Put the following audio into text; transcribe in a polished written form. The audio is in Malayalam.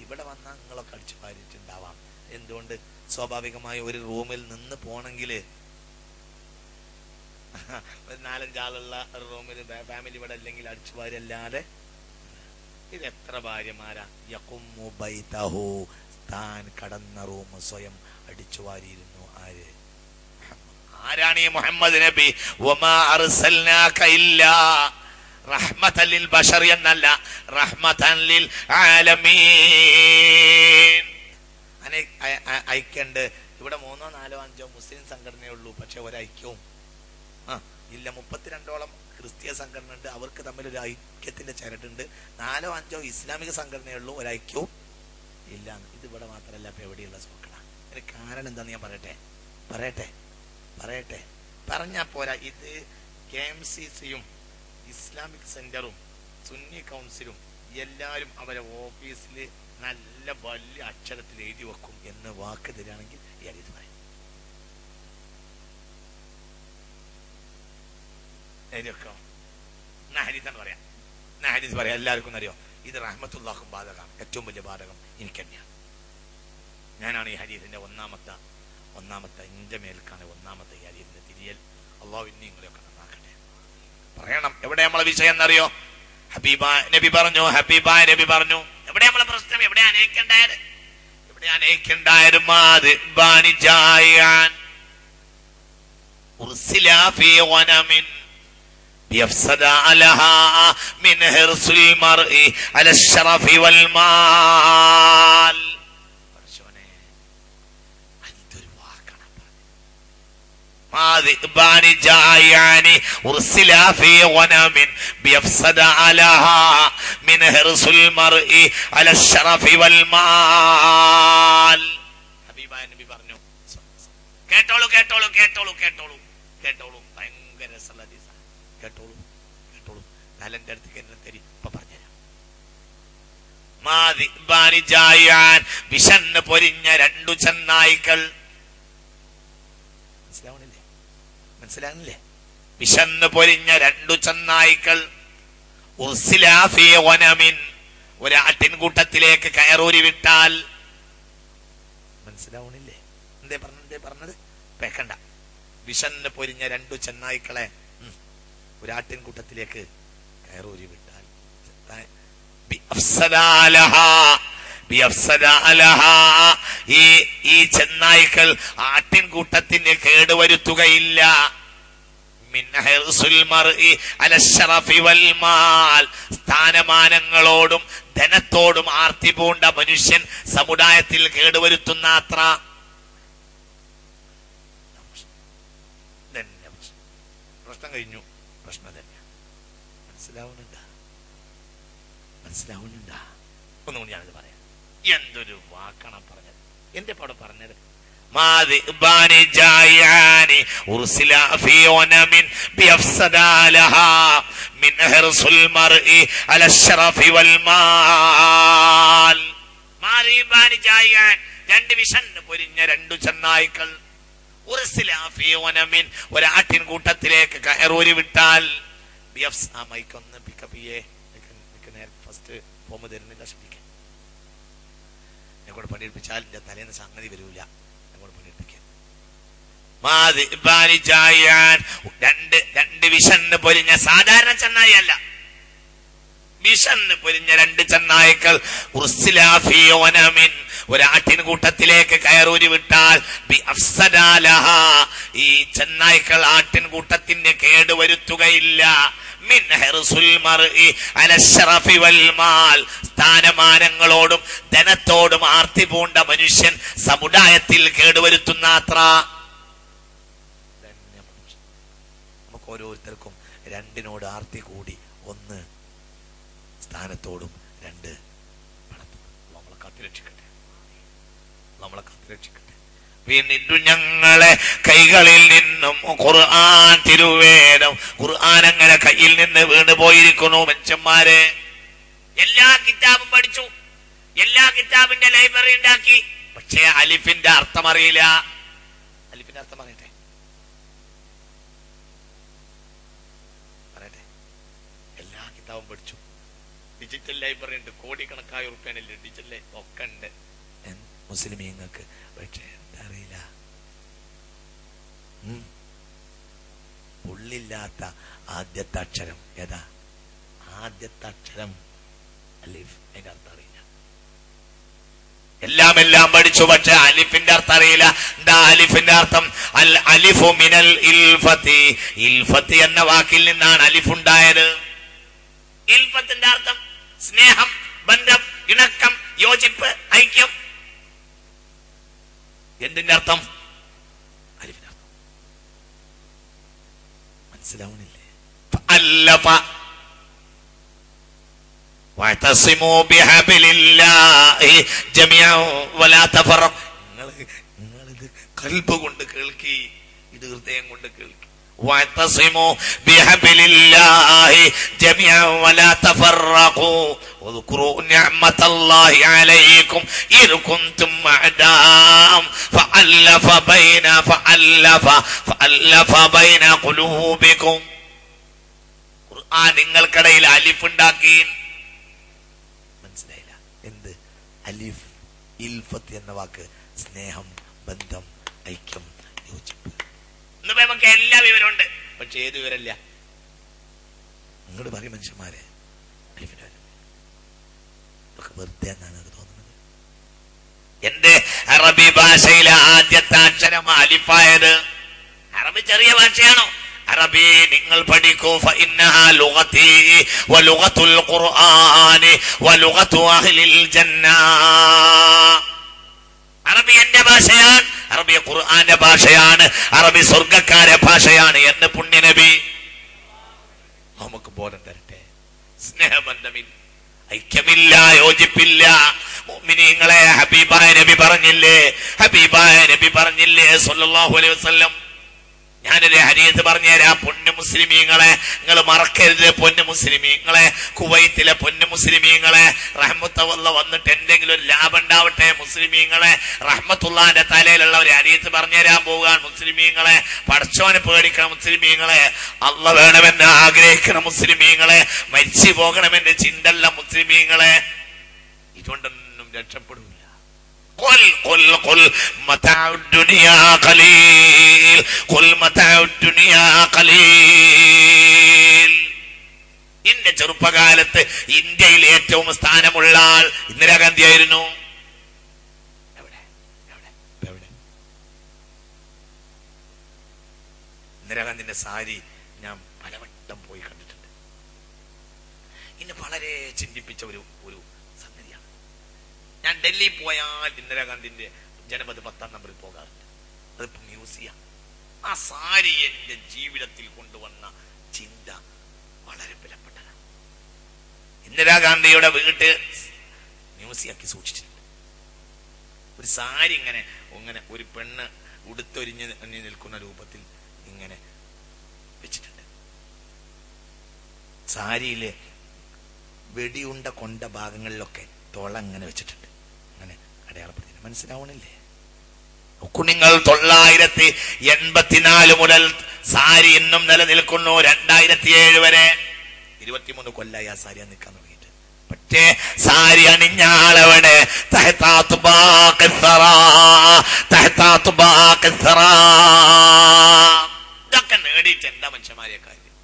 ഇവിടെ വന്നാൽ നിങ്ങളൊക്കെ അടിച്ചു പാരിയിട്ടുണ്ടാവാം. എന്തുകൊണ്ട്? സ്വാഭാവികമായി ഒരു റൂമിൽ നിന്ന് പോണെങ്കിൽ ഒരു 4-5 ആളുള്ള ഒരു റൂമിൽ ഫാമിലി ഇവിടെ അല്ലെങ്കിൽ അടിച്ചു പാരല്ലാതെ ഇത് എത്ര ഭാര്യമാരാ യഖുമ്മു ബൈതഹു, താൻ കടന്ന റൂം സ്വയം അടിച്ചു വാരിയിരുന്നു. ആരാണ് ഈ മുഹമ്മദ് നബി? വമാ അർസൽനാക ഇല്ലാ റഹ്മതൻ ലിൽ ബശർ എന്നല്ല, റഹ്മതൻ ലിൽ ആലമീൻ. ഐക്യണ്ട്. ഇവിടെ 3, 4, 5 മുസ്ലിം സംഘടനയുള്ളൂ, പക്ഷെ ഒരൈക്യവും ഇല്ല. 32ഓളം ക്രിസ്തീയ സംഘടന ഉണ്ട്, അവർക്ക് തമ്മിൽ ഒരു ഐക്യത്തിന്റെ ചരടുണ്ട്. 4, 5 ഇസ്ലാമിക സംഘടനയുള്ളൂ, ഒരൈക്യവും ഇല്ല. ഇത് ഇവിടെ മാത്രമല്ല, ഇപ്പൊ എവിടെയുള്ള സോക്കട. അതിന് കാരണം എന്താന്ന് ഞാൻ പറയട്ടെ പറഞ്ഞാ പോരാ. ഇത് KMCCയും ഇസ്ലാമിക് സെന്ററും സുന്നി കൗൺസിലും എല്ലാവരും അവരെ ഓഫീസിൽ നല്ല വലിയ അക്ഷരത്തിൽ എഴുതി വെക്കും എന്ന് വാക്ക് തരികയാണെങ്കിൽ ഈ ഹദീസ് പറയും. എഴുതി വെക്കാം. ഹദീസാണ് പറയാം. ഹദീസ് പറയാം. എല്ലാവർക്കും അറിയോ ഇത് റഹ്മത്തുള്ളാഹിക്കും ബാധകമാണ്. ഏറ്റവും വലിയ ബാധകം എനിക്ക് തന്നെയാണ്. ഞാനാണ് ഈ ഹദീസിന്റെ ഒന്നാമത്തെ എന്റെ മേൽക്കാണ് ഒന്നാമത്തെ ഈ ഹദീസിന്റെ തിരിയൽ. അള്ളാഹു ഇനി നിങ്ങളെയൊക്കെ നന്നാക്കട്ടെ. പറയണം എവിടെ നമ്മളെ വിഷയം എന്നറിയോ? ഹബീബായ നബി പറഞ്ഞു. എവിടെ നമ്മളെ പ്രശ്നം? എവിടെ അനേക്കുണ്ടായത്? മാത് ബാനിജായാൻ ഉർസിലാ ഫീ ഗനമിൻ ബിയഫ്സദ അലഹാ മിൻ ഹിർസുൽ മർഇ അല ശറഫി വൽ മാൽ. കേട്ടോളൂ ഭയങ്കര കേട്ടോളൂ. തലന്റെ അടുത്ത് ഇപ്പൊ പറഞ്ഞുതരാം. വിശന്ന് പൊരിഞ്ഞ 2 ചെന്നായ്ക്കൾ. മനസ്സിലാകുന്നില്ലേ? വിശന്ന് പൊരിഞ്ഞ 2 ചെന്നായ്ക്കൾ ഒരാട്ടിൻകൂട്ടത്തിലേക്ക് കയറൂരി വിട്ടാൽ. മനസ്സിലാവണില്ലേ എന്തേ പറഞ്ഞത്? പേക്കണ്ട. വിശന്ന് പൊരിഞ്ഞ 2 ചെന്നായ്ക്കളെ ഒരാട്ടിൻകൂട്ടത്തിലേക്ക് കയറൂരി വിട്ടാൽ ഈ ചെന്നായ്ക്കൾ ആട്ടിൻകൂട്ടത്തിന് കേടുവരുത്തുകയില്ല. സ്ഥാനമാനങ്ങളോടും ധനത്തോടും ആർത്തി പൂണ്ട മനുഷ്യൻ സമുദായത്തിൽ കേടുവരുത്തുന്ന അത്ര പ്രശ്നം കഴിഞ്ഞു. പ്രശ്നം തന്നെ. മനസ്സിലാവുന്നുണ്ടാ? ഒന്നുകൂടി ഞാനിത് പറയാം. എന്തൊരു വാക്കാണ് പറഞ്ഞത്. എന്റെ പടം പറഞ്ഞത്. വിശന്ന് പൊരിഞ്ഞ 2 ചെന്നായ്ക്കൾ ഒരാട്ടിൻകൂട്ടത്തിലേക്ക് കയറൂരി വിട്ടാൽ. മൈക്കൊന്ന് പിക്കപ്പ് ചെയ്യേ. ഫസ്റ്റ് ഫോം തരുന്നില്ല. ശ്രദ്ധിക്കാൻ എന്നെ കൂടെ പണിയെടുപ്പിച്ചാൽ എന്റെ തലേന്ന് സംഗതി വരൂല. എന്നെ കൂടെ പണിയെടുപ്പിക്കാൻ. രണ്ട് വിശന്ന് പൊരിഞ്ഞ സാധാരണ ചെന്നായി അല്ല, വിശന്ന് പൊരിഞ്ഞ 2 ചെന്നായ്ക്കൾ ഒരാട്ടിൻകൂട്ടത്തിലേക്ക് കയറൂരി വിട്ടാൽ ഈ ചെന്നായ്ക്കൾ ആട്ടിൻകൂട്ടത്തിന് കേടുവരുത്തുകയില്ല. സ്ഥാനമാനങ്ങളോടും ധനത്തോടും ആർത്തി പൂണ്ട മനുഷ്യൻ സമുദായത്തിൽ കേടുവരുത്തുന്ന അത്ര. നമുക്ക് ഓരോരുത്തർക്കും 2 ആർത്തി കൂടി. 1 സ്ഥാനത്തോടും 2 പണത്തോടും. നമ്മളെ കാത്തിരക്ഷിക്കട്ടെ. വീണ്ടും ഞങ്ങളെ കൈകളിൽ നിന്നും ഖുർആൻ തിരുവേദം ഖുർആൻ അങ്ങനെ കയ്യിൽ നിന്ന് വീണ് പോയിരിക്കുന്നു. മനുഷ്യന്മാരെ എല്ലാ കിതാബും പഠിച്ചു, എല്ലാ കിതാബിന്റെ ലൈബ്രറി ഉണ്ടാക്കി, പക്ഷേ അലിഫിന്റെ അർത്ഥം അറിയില്ല. അലിഫിന്റെ അർത്ഥം പറയട്ടെ. എല്ലാ കിതാബും പഠിച്ചു. ഡിജിറ്റൽ ലൈബ്രറി ഉണ്ട്, കോടിക്കണക്കായ ഉറുപ്പ്യാനല്ലേ ഡിജിറ്റൽ ഒക്കെ ഉണ്ട് മുസ്ലിമീങ്ങൾക്ക്. പക്ഷെ എന്താ അറിയില്ല, പുള്ളില്ലാത്ത ആദ്യത്തെ അക്ഷരം ഏതാ? ആദ്യത്തെ അക്ഷരം അലിഫ്. അതിന്റെ അർത്ഥം അറിയില്ല. എല്ലാം പഠിച്ചു, പക്ഷെ അലിഫിന്റെ അർത്ഥം അറിയില്ല. എന്താ അലിഫിന്റെ അർത്ഥം? അൽ അലിഫു മിനൽ ഇൽഫത്തി. ഇൽഫത്തി എന്ന വാക്കിൽ നിന്നാണ് അലിഫ് ഉണ്ടായത്. ഇൽഫത്തിന്റെ അർത്ഥം സ്നേഹം, ബന്ധം, ഇണക്കം, യോജിപ്പ്, ഐക്യം. എന്തിന്റെ അർത്ഥം? അലിഫിന്റെ അർത്ഥം മനസ്സിലാവണില്ലേ? അല്ലഫ വഅതസിമു ബിഹബിലില്ലാഹി ജമിഅൻ വലാ തഫറഖ്. നിങ്ങൾ ഇത് ഖൽബ് കൊണ്ട് കേൾക്കി, ഇത് ഹൃദയം കൊണ്ട് കേൾക്കി. വഅതസിമു ബിഹബിലില്ലാഹി ജമിഅൻ വലാ തഫറഖു വദ്കുറൂ നിഅമതല്ലാഹി അലൈക്കും ഇദ് കുൻതും അഅദാം ഫഅല്ലഫ ബൈന ഖുലൂബിക്കും. ഖുർആൻ നിങ്ങൾക്കിടയിൽ അലിഫ് ഉണ്ടാക്കി. മനസ്സിലായില്ല? എന്ത് അലിഫ്? ഇൽഫത്ത് എന്ന വാക്ക് സ്നേഹം, ബന്ധം, ഐക്യം, യോജിപ്പ്. ഇന്ന് നമുക്ക് എല്ലാ വിവരമുണ്ട്, പക്ഷെ ഏത് വിവരമില്ല? നിങ്ങൾ പറയും മനുഷ്യന്മാരെ അലിഫിന്റെ വെറുതെ എന്നാണ് തോന്നുന്നത്. എന്റെ അറബി ഭാഷയിലെ ആദ്യത്തെ അക്ഷരം അലിഫായത്. അറബി ചെറിയ ഭാഷയാണോ? അറബി നിങ്ങൾ പഠിക്കൂ. ഫഇന്നഹാ ലുഗതി വലുഗതുൽ ഖുർആനി വലുഗതു അഹ്ലിൽ ജന്ന. അറബി എന്റെ ഭാഷയാണ്, അറബി ഖുർആന്റെ ഭാഷയാണ്, അറബി സ്വർഗ്ഗക്കാരുടെ ഭാഷയാണ് എന്ന് പുണ്യനബി നമുക്ക് ബോധം തരട്ടെ. സ്നേഹബന്ധമില്ല, ഐക്യമില്ല, യോജിപ്പില്ല. മുഅ്മിനീങ്ങളെ ഹബീബായ നബി പറഞ്ഞില്ലേ സല്ലല്ലാഹു അലൈഹി വസല്ലം. ഞാനൊരു ഹദീസ് പറഞ്ഞുതരാം. പൊന്നു മുസ്ലിമീങ്ങളെ നിങ്ങൾ മറക്കരുത്. പൊന്നു മുസ്ലിമീങ്ങളെ, കുവൈത്തിലെ പൊന്നു മുസ്ലിമീങ്ങളെ, റഹ്മത്തുള്ള വന്നിട്ട് എന്തെങ്കിലും ഒരു ലാഭം ഉണ്ടാവട്ടെ. മുസ്ലിമീങ്ങളെ, റഹ്മത്തുള്ളാന്റെ തലയിലുള്ള ഒരു ഹദീസ് പറഞ്ഞുതരാൻ പോവുകയാണ്. മുസ്ലിമീങ്ങളെ, പടച്ചോനെ പേടിക്കണം മുസ്ലിമീങ്ങളെ, അള്ള വേണമെന്ന് ആഗ്രഹിക്കണം മുസ്ലിമീങ്ങളെ, മരിച്ചു പോകണമെന്ന് ചിന്തല്ല മുസ്ലിമീങ്ങളെ. ഇതുകൊണ്ടൊന്നും രക്ഷപ്പെടില്ല. قل متاع الدنيا قليل قل متاع الدنيا قليل. ഇന്റെ ചെറുപ്പകാലത്ത് ഇന്ത്യയിൽ ഏറ്റവും സ്ഥാനമുള്ള ആൾ ഇന്ദിരാഗാന്ധി ആയിരുന്നു. ഇന്ദിരാഗാന്ധിന്റെ സാരി ഞാൻ പലവട്ടം പോയി കണ്ടിട്ടുണ്ട്. ഇന്നെ വളരെ ചിന്തിപ്പിച്ച ഒരു സംഗതിയാണ്. ഞാൻ ഡൽഹി പോയാൽ ഇന്ദിരാഗാന്ധിന്റെ ജനപത് 10ാം നമ്പറിൽ പോകാറുണ്ട്. അതിപ്പോ മ്യൂസിയം. ആ സാരി എന്റെ ജീവിതത്തിൽ കൊണ്ടുവന്ന ചിന്ത വളരെ വിലപ്പെട്ടതാണ്. ഇന്ദിരാഗാന്ധിയുടെ വീട്ട് മ്യൂസിയാക്കി സൂക്ഷിച്ചിട്ടുണ്ട്. ഒരു സാരി ഇങ്ങനെ ഒരു പെണ്ണ് ഉടുത്തൊരിഞ്ഞ് നിൽക്കുന്ന രൂപത്തിൽ ഇങ്ങനെ വെച്ചിട്ടുണ്ട്. സാരിയിലെ വെടിയുണ്ട കൊണ്ട ഭാഗങ്ങളിലൊക്കെ തോള അങ്ങനെ വെച്ചിട്ടുണ്ട്. അങ്ങനെ അടയാളപ്പെടുത്തി. മനസ്സിലാവണില്ലേ? നിങ്ങൾ 984 മുതൽ സാരി ഇന്നും നിലനിൽക്കുന്നു. 2007 വരെ 23 കൊല്ലായി ആ സാരി നിൽക്കാൻ തുടങ്ങിയിട്ട്. പക്ഷേ സാരി അണിഞ്ഞാളവിടെ ഇതൊക്കെ നേടിയിട്ട് എന്താ മനുഷ്യന്മാരെ കാര്യം?